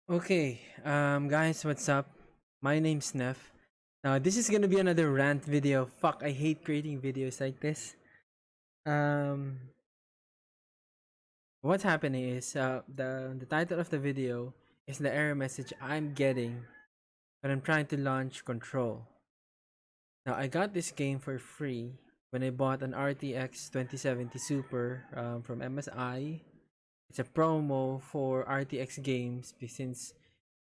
Okay, guys, what's up? My name's Neff. Now, this is gonna be another rant video. Fuck, I hate creating videos like this. Um, what's happening is, the title of the video is the error message I'm getting when I'm trying to launch Control. Now, I got this game for free when I bought an RTX 2070 Super from MSI. It's a promo for RTX games since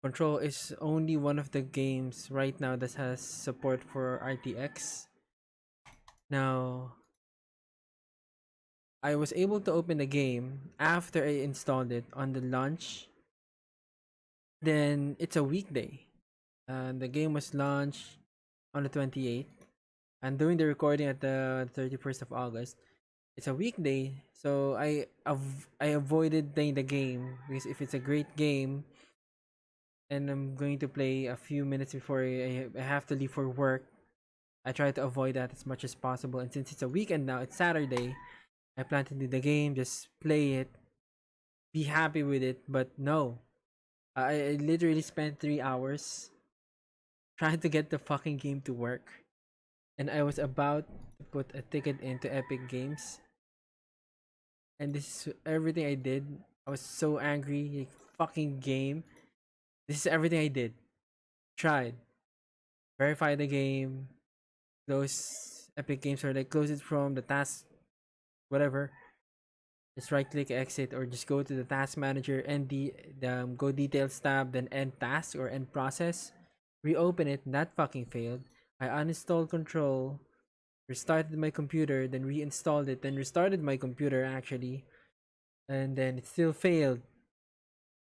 Control is only one of the games right now that has support for RTX. Now, I was able to open the game after I installed it on the launch. Then it's a weekday. And the game was launched on the 28th. I'm doing the recording at the 31st of August. It's a weekday, so I avoided playing the game because if it's a great game and I'm going to play a few minutes before I have to leave for work, I try to avoid that as much as possible. And since it's a weekend now, it's Saturday, I plan to do the game, just play it, be happy with it. But no, I literally spent 3 hours trying to get the fucking game to work. And I was about to put a ticket into Epic Games. And this is everything I did. I was so angry. Like, fucking game. This is everything I did. Tried. Verify the game. Close Epic Games or like close it from the task, whatever. Just right click exit or just go to the task manager and the go details tab, then end task or end process. Reopen it, that fucking failed. I uninstalled control, restarted my computer, then reinstalled it, then restarted my computer actually, and then it still failed.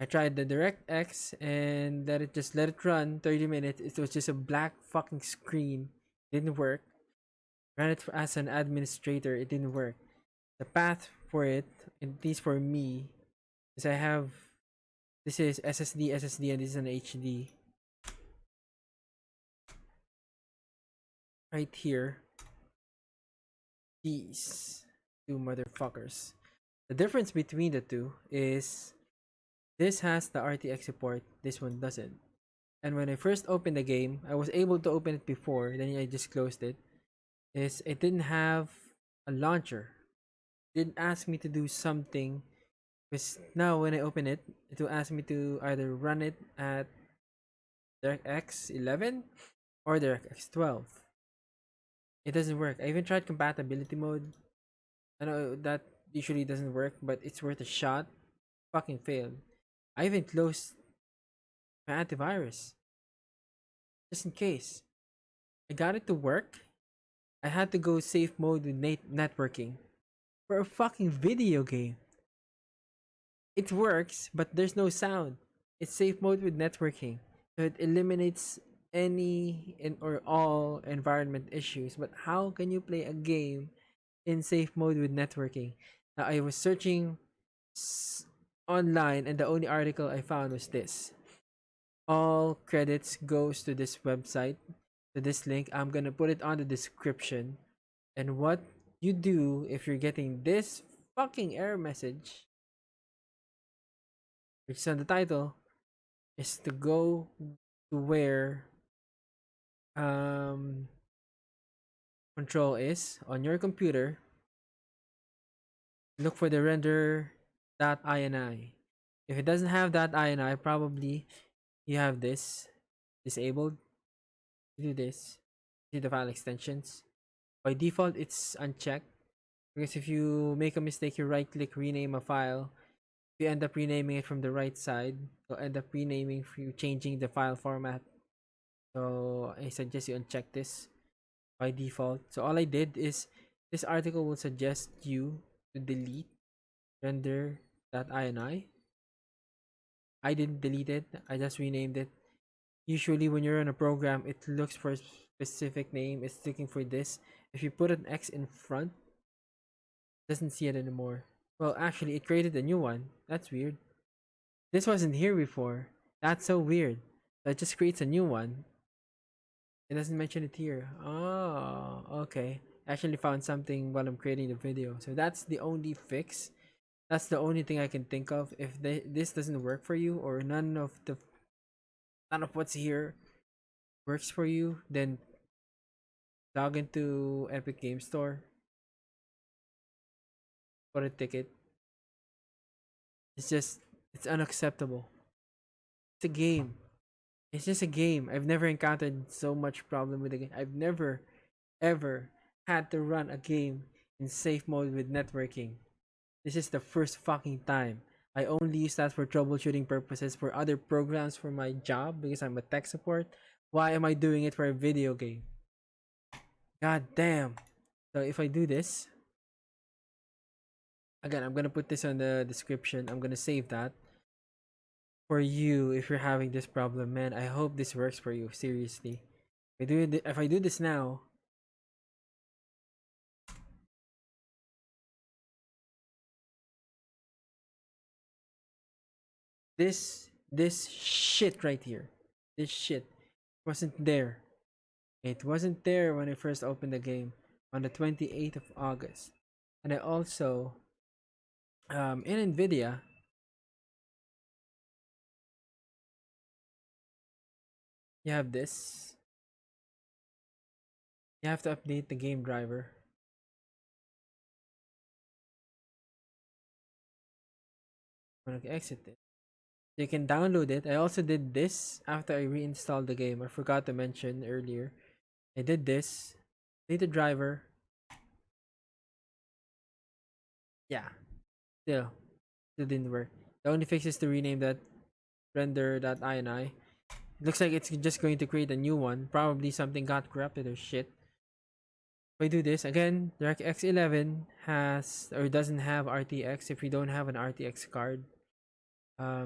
I tried the DirectX and let it run 30 minutes. It was just a black fucking screen. Didn't work. Ran it as an administrator, it didn't work. The path for it, at least for me, is I have this is SSD, and this is an HD right here. These two motherfuckers. The difference between the two is this has the RTX support, this one doesn't. And when I first opened the game, I was able to open it before, then I just closed it. Is it didn't have a launcher. It didn't ask me to do something. Because now when I open it, it will ask me to either run it at DirectX 11 or DirectX 12. It doesn't work. I even tried compatibility mode. I know that usually doesn't work, but it's worth a shot. Fucking failed. I even closed my antivirus just in case. I got it to work. I had to go safe mode with networking for a fucking video game. It works, but there's no sound. It's safe mode with networking, so it eliminates any and or all environment issues. But how can you play a game in safe mode with networking? Now I was searching online, and the only article I found was this. All credits goes to this website, to this link. I'm gonna put it on the description. And what you do if you're getting this fucking error message, which is on the title, is to go to where um control is on your computer. Look for the render.ini. If it doesn't have that .ini, probably you have this disabled. You do this. See the file extensions. By default, it's unchecked because if you make a mistake, you right click rename a file. If you end up renaming it from the right side, you'll end up renaming for you changing the file format. So I suggest you uncheck this by default. So all I did is this article will suggest you to delete render.ini. I didn't delete it, I just renamed it. Usually when you're in a program, it looks for a specific name, it's looking for this. If you put an X in front, it doesn't see it anymore. Well, actually, it created a new one. That's weird. This wasn't here before. That's so weird. So it just creates a new one. It doesn't mention it here. Oh, okay. I actually found something while I'm creating the video. So that's the only fix. That's the only thing I can think of. If this doesn't work for you, or none of what's here works for you, then log into Epic Game Store, put a ticket. It's just, it's unacceptable. It's a game. It's just a game. I've never encountered so much problem with the game. I've never ever had to run a game in safe mode with networking. This is the first fucking time. I only use that for troubleshooting purposes, for other programs, for my job, because I'm a tech support. Why am I doing it for a video game? God damn. So if I do this, again, I'm gonna put this on the description. I'm gonna save that for you if you're having this problem, man. I hope this works for you. Seriously. If I do this now, this shit right here, this shit wasn't there. It wasn't there when I first opened the game on the 28th of August. And I also, in Nvidia, you have this. You have to update the game driver. I'm gonna exit it. You can download it. I also did this after I reinstalled the game. I forgot to mention earlier. I did this. Update the driver. Yeah, still didn't work. The only fix is to rename that render.ini. It looks like it's just going to create a new one. Probably something got corrupted or shit. If I do this again, DirectX 11 has or doesn't have RTX. If you don't have an RTX card,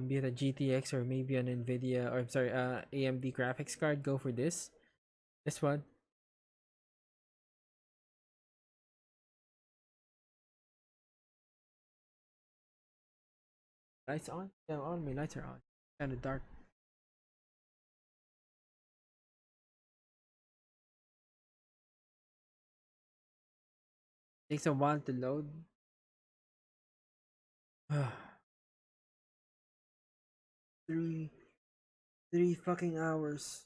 be it a GTX or maybe an Nvidia, or I'm sorry, AMD graphics card, go for this one. Lights on? Yeah, all my lights are on. Kind of dark. Takes a while to load. three three fucking hours.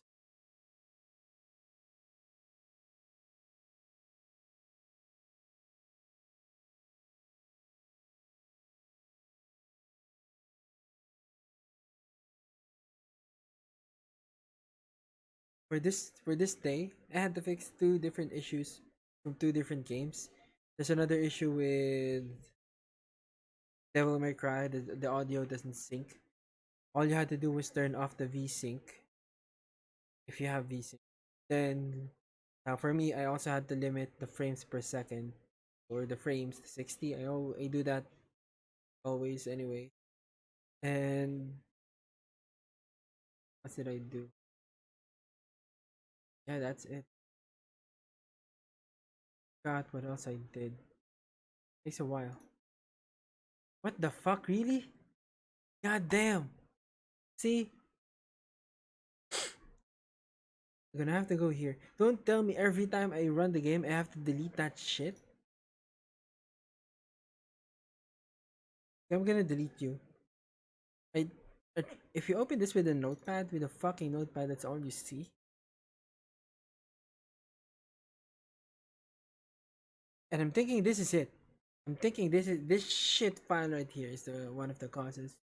For this day, I had to fix two different issues from two different games. There's another issue with Devil May Cry. The audio doesn't sync. All you had to do was turn off the VSync if you have VSync. Then, for me, I also had to limit the frames per second, or the frames to 60. I do that always anyway. And what did I do? Yeah, that's it. God, what else I did? Takes a while. What the fuck, really? God damn. See, I'm gonna have to go here. Don't tell me every time I run the game I have to delete that shit. I'm gonna delete you. I, if you open this with a notepad, with a fucking notepad, that's all you see. And I'm thinking this is it. I'm thinking this shit file right here is the one of the causes.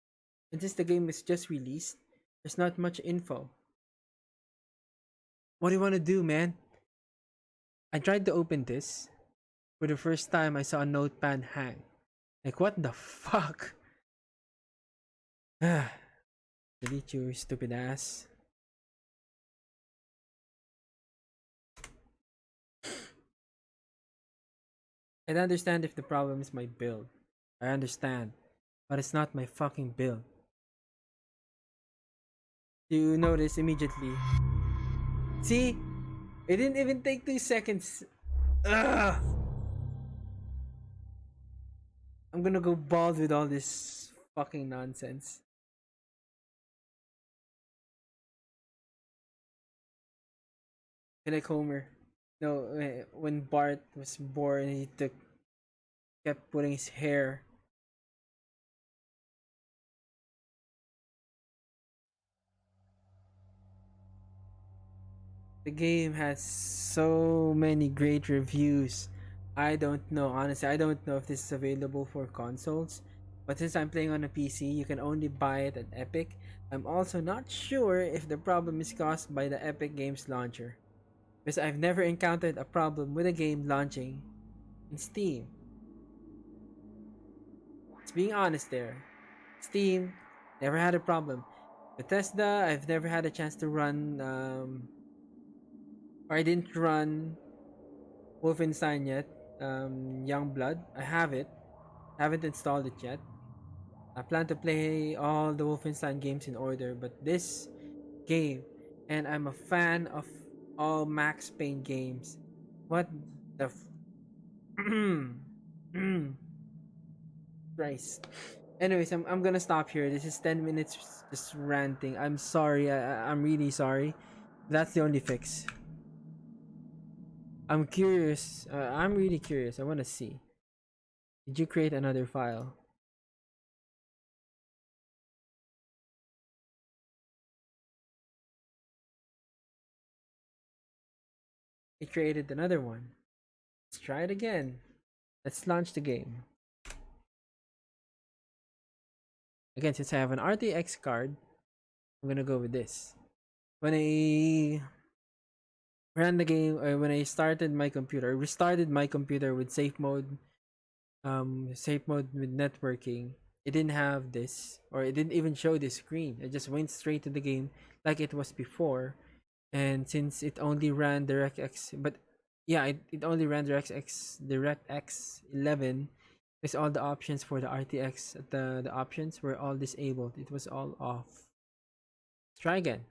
And since the game is just released, there's not much info. What do you want to do, man? I tried to open this. For the first time, I saw a notepad hang. Like, what the fuck? Delete you, stupid ass. I understand if the problem is my build. I understand. But it's not my fucking build. You notice immediately. See? It didn't even take 2 seconds. Ugh! I'm gonna go bald with all this fucking nonsense. Like Homer. No, when Bart was born, he kept putting his hair The game has so many great reviews. I don't know, honestly, I don't know if this is available for consoles. But since I'm playing on a PC, you can only buy it at Epic. I'm also not sure if the problem is caused by the Epic Games launcher, because I've never encountered a problem with a game launching in Steam. It's being honest there. Steam, never had a problem. Bethesda, I've never had a chance to run, or I didn't run Wolfenstein yet. Youngblood, I have it. Haven't installed it yet. I plan to play all the Wolfenstein games in order, but this game, and I'm a fan of all Max Payne games. What the Christ. Anyways, I'm gonna stop here. This is 10 minutes just ranting. I'm sorry. I'm really sorry. That's the only fix. I'm curious. I'm really curious. I want to see. Did you create another file? It created another one. Let's try it again. Let's launch the game. Again, since I have an RTX card, I'm gonna go with this. When I ran the game, or when I started my computer, restarted my computer with safe mode with networking, it didn't have this, or it didn't even show this screen. It just went straight to the game like it was before. And since it only ran DirectX, but yeah, it only ran DirectX 11, because all the options for the RTX, the options were all disabled. It was all off. Let's try again.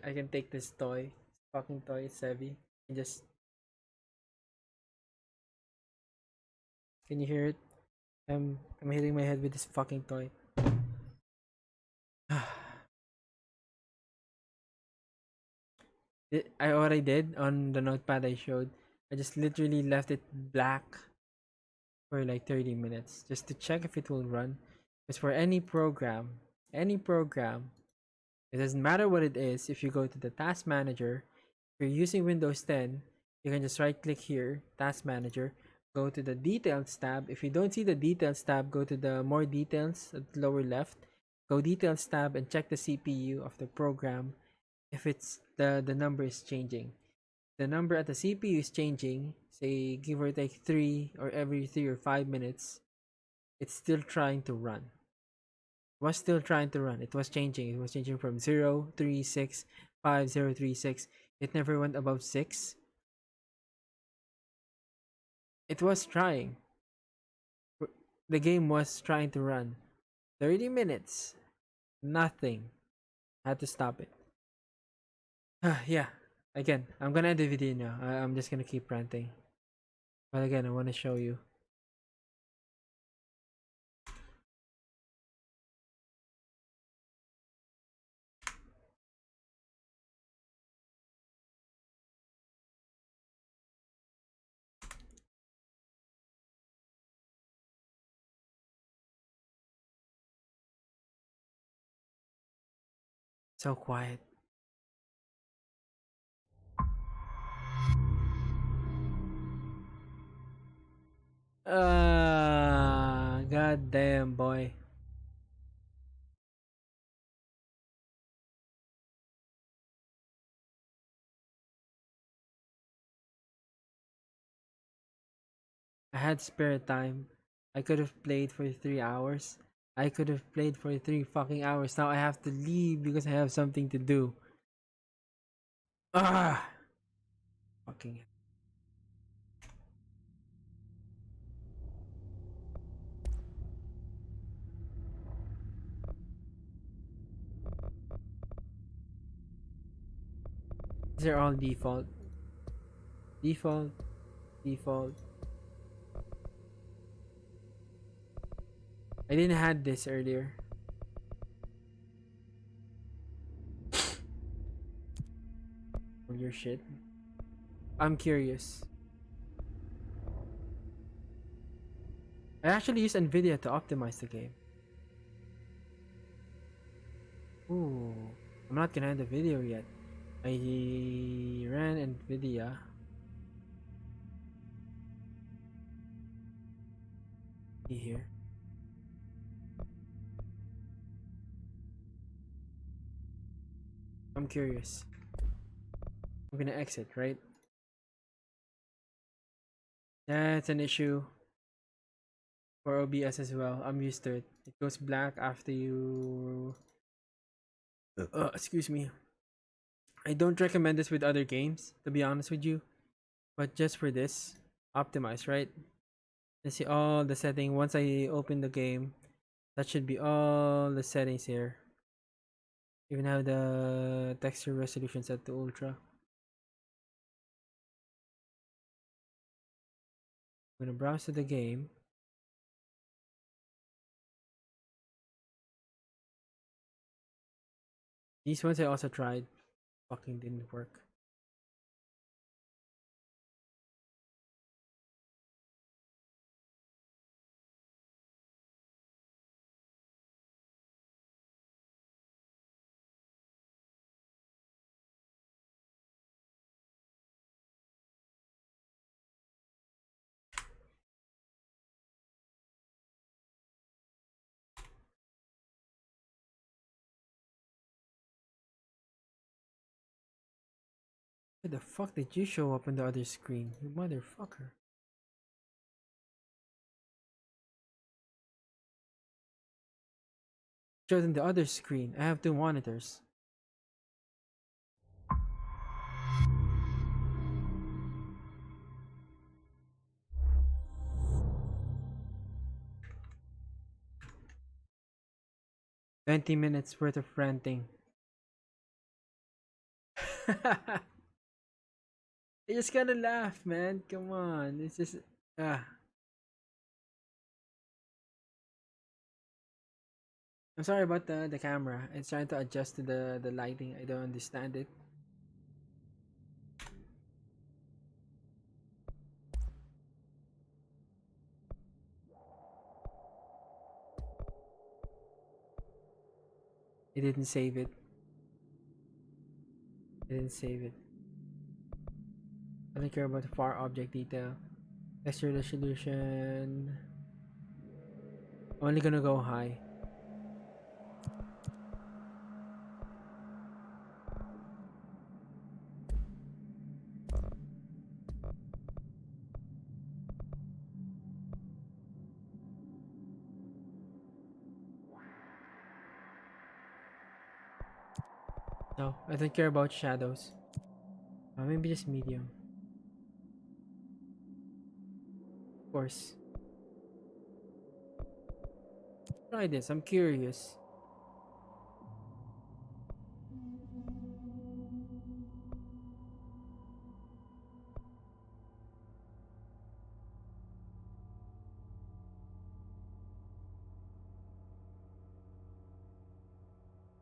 I can take this toy. Fucking toy, it's heavy. And just, can you hear it? I'm hitting my head with this fucking toy. What I did on the notepad I showed, I just literally left it black for like 30 minutes just to check if it will run. Because for any program, it doesn't matter what it is. If you go to the task manager, if you're using Windows 10, you can just right click here, task manager, go to the details tab. If you don't see the details tab, go to the more details at the lower left, go details tab and check the CPU of the program if it's the number is changing. The number at the CPU is changing, say give or take 3 or every 3 or 5 minutes, it's still trying to run. It was still trying to run. It was changing. It was changing from 0, 3, 6, 5, 0, 3, 6. It never went above 6. It was trying. The game was trying to run. 30 minutes. Nothing. I had to stop it. Yeah. Again, I'm gonna end the video now. I'm just gonna keep ranting. But again, I want to show you. So quiet. God damn, boy. I had spare time. I could have played for 3 hours. I could have played for 3 fucking hours. Now I have to leave because I have something to do. Ah, fucking. These are all default. Default. Default. I didn't had this earlier. your shit? I'm curious. I actually use Nvidia to optimize the game. Ooh, I'm not gonna end the video yet. I ran Nvidia. See here. I'm curious. I'm gonna exit, right? That's an issue for OBS as well. I'm used to it. It goes black after you. Excuse me. I don't recommend this with other games, to be honest with you. But just for this, optimize, right? Let's see all the settings. Once I open the game, that should be all the settings here. Even have the texture resolution set to ultra. I'm gonna browse to the game. These ones I also tried. Fucking didn't work. Where the fuck did you show up on the other screen? You motherfucker. Showed on the other screen. I have two monitors. $20 worth of ranting. You just gotta laugh, man. Come on. It's just ah. I'm sorry about the camera. It's trying to adjust to the lighting. I don't understand it. It didn't save it. It didn't save it. I don't care about the far object detail. Texture resolution. I'm only gonna go high. No, I don't care about shadows. Maybe just medium. Of course. Try this. I'm curious.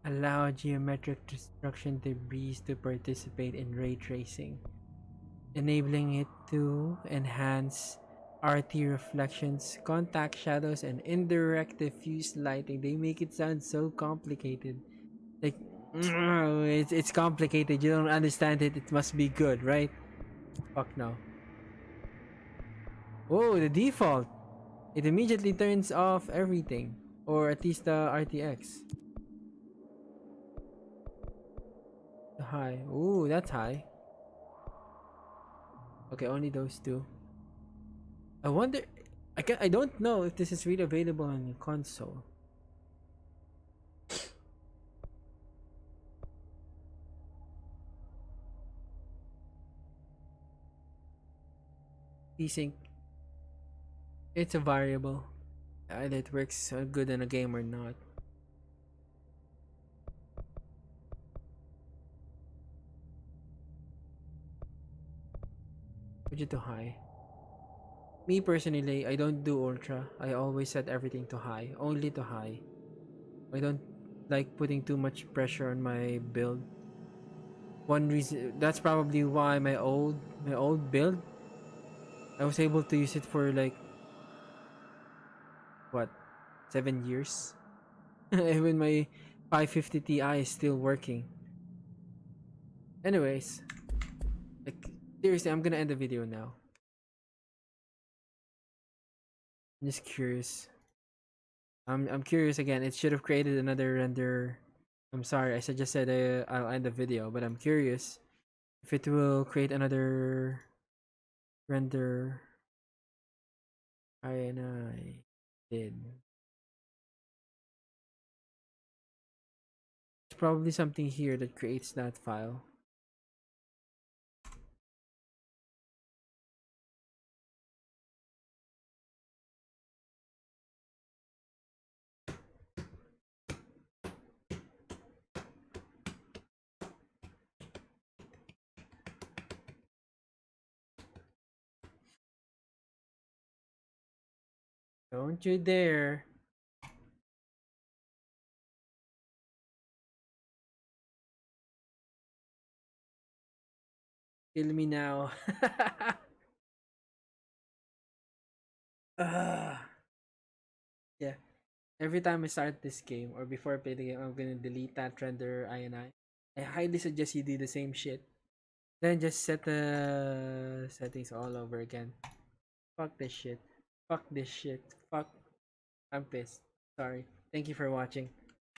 Allow geometric destruction debris to participate in ray tracing, enabling it to enhance RT reflections, contact shadows, and indirect diffuse lighting. They make it sound so complicated. Like, it's complicated. You don't understand it. It must be good, right? Fuck no. Oh, the default. It immediately turns off everything, or at least the RTX. The high. Ooh, that's high. Okay, only those two. I wonder. I don't know if this is really available on the console. Desync. It's a variable. Either it works good in a game or not. Put it to high. Me personally, I don't do ultra. I always set everything to high. Only to high. I don't like putting too much pressure on my build. One reason, that's probably why my old build, I was able to use it for like what, 7 years. Even my 550 Ti is still working. Anyways, like seriously, I'm gonna end the video now. I'm just curious. I'm curious again. It should have created another render. I'm sorry, I just said I'll end the video, but I'm curious if it will create another render. I did. It's probably something here that creates that file. Don't you dare kill me now. Ugh. Yeah. Every time I start this game or before I play the game, I'm gonna delete that render INI. I highly suggest you do the same shit. Then just set the settings all over again. Fuck this shit. Fuck this shit. Fuck. I'm pissed. Sorry. Thank you for watching.